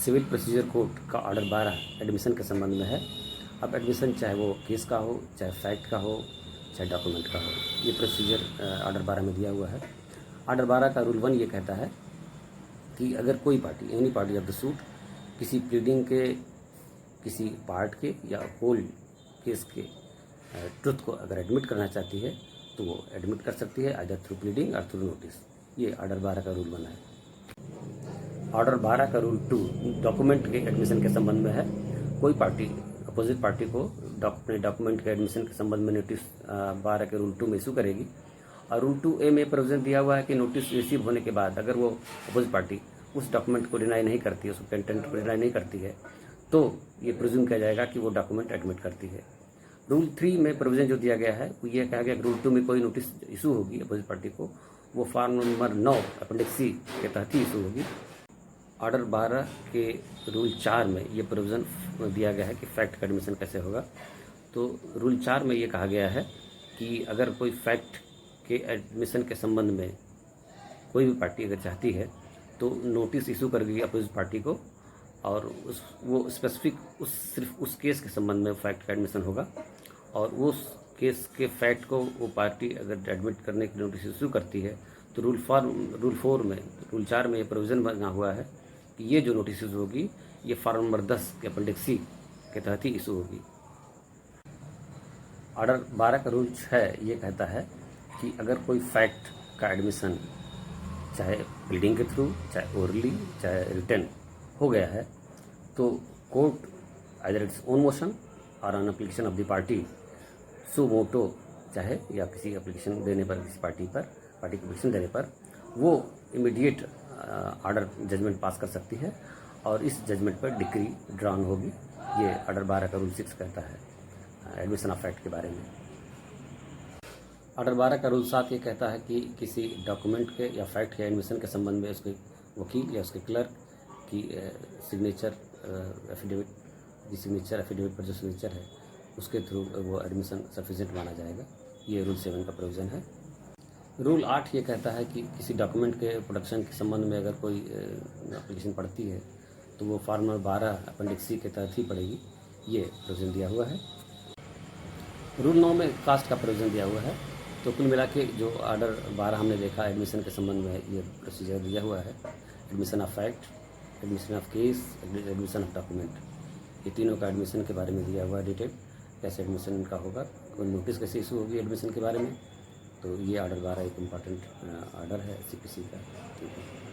Civil procedure code का order 12 admission के संबंध में है। अब एडमिशन चाहे वो केस का हो, चाहे फैक्ट का हो, चाहे डॉक्यूमेंट का हो, ये प्रोसीजर ऑर्डर 12 में दिया हुआ है। ऑर्डर 12 का रूल 1 ये कहता है कि अगर कोई party, any party of the suit, किसी प्लीडिंग के किसी पार्ट के या होल केस के ट्रुथ को अगर एडमिट करना चाहती है तो वो एडमिट कर सकती है, आइदर थ्रू प्लीडिंग और थ्रू नोटिस। ये ऑर्डर 12 का रूल बना है। ऑर्डर 12 का रूल 2 डॉक्यूमेंट के एडमिशन के संबंध में है। कोई पार्टी अपोजिट पार्टी को अपने डॉक्यूमेंट के एडमिशन के संबंध में नोटिस 12 के रूल 2 में इशू करेगी। और रूल 2A में प्रोविजन दिया हुआ है कि नोटिस रिसीव होने के बाद अगर वो अपोजिट पार्टी उस डॉक्यूमेंट को डिनाई नहीं करती है, उसके कंटेंट को डिनाई नहीं करती है, तो ये प्रिज्यूम किया जाएगा कि वो डॉक्यूमेंट एडमिट करती है। रूल 3 में प्रोविजन जो दिया गया है वो ये कहा गया कि रूल 2 में कोई नोटिस इशू होगी अपोजिट पार्टी को, वो फॉर्म नंबर 9 अपेंडिक्स C के तहत ही इशू होगी। ऑर्डर 12 के रूल 4 में ये प्रोविज़न दिया गया है कि फैक्ट का एडमिशन कैसे होगा। तो रूल 4 में ये कहा गया है कि अगर कोई फैक्ट के एडमिशन के संबंध में कोई भी पार्टी अगर चाहती है तो नोटिस इशू करेगी अपोजिट पार्टी को, और वो स्पेसिफिक सिर्फ उस केस के संबंध में फैक्ट का एडमिशन होगा, और उस केस के फैक्ट को वो पार्टी अगर एडमिट करने की नोटिस इशू करती है तो रूल 4 में ये प्रोविज़न बना हुआ है कि ये जो नोटिस इशू होगी ये फॉर्म नंबर 10 के अपेंडिक्स C के तहत ही इशू होगी। ऑर्डर 12 का रूल 6 ये कहता है कि अगर कोई फैक्ट का एडमिशन चाहे प्लीडिंग के थ्रू, चाहे ओरली, चाहे रिटन हो गया है तो court either its own motion और on application of the party सो मोटो चाहे या किसी एप्लीकेशन देने पर, किसी पार्टी को एप्लीकेशन देने पर वो इमीडिएट ऑर्डर जजमेंट पास कर सकती है और इस जजमेंट पर डिक्री ड्रॉन होगी। ये ऑर्डर 12 का रूल 6 कहता है एडमिशन ऑफ फैक्ट के बारे में। ऑर्डर 12 का रूल 7 ये कहता है कि किसी डॉक्यूमेंट के या फैक्ट के एडमिशन के संबंध में उसके वकील या उसके क्लर्क की सिग्नेचर एफिडेविट, सिग्नेचर एफिडेविट पर जो सिग्नेचर है उसके थ्रू वो एडमिशन सफिशिएंट माना जाएगा। ये रूल 7 का प्रोविज़न है। रूल 8 ये कहता है कि किसी डॉक्यूमेंट के प्रोडक्शन के संबंध में अगर कोई एप्लीकेशन पड़ती है तो वो फॉर्म नंबर 12 अपेंडिक्स C के तहत ही पड़ेगी। ये प्रोविज़न दिया हुआ है। रूल 9 में कास्ट का प्रोविज़न दिया हुआ है। तो कुल मिला के जो ऑर्डर 12 हमने देखा एडमिशन के संबंध में ये प्रोसीजर दिया हुआ है, admission of fact, admission of case, admission of document, ये तीनों का एडमिशन के बारे में दिया हुआ है डिटेल, कैसे एडमिशन का होगा, कोई नोटिस कैसे इशू होगी एडमिशन के बारे में। तो ये ऑर्डर 12 एक इम्पॉर्टेंट ऑर्डर है CPC का। ठीक है।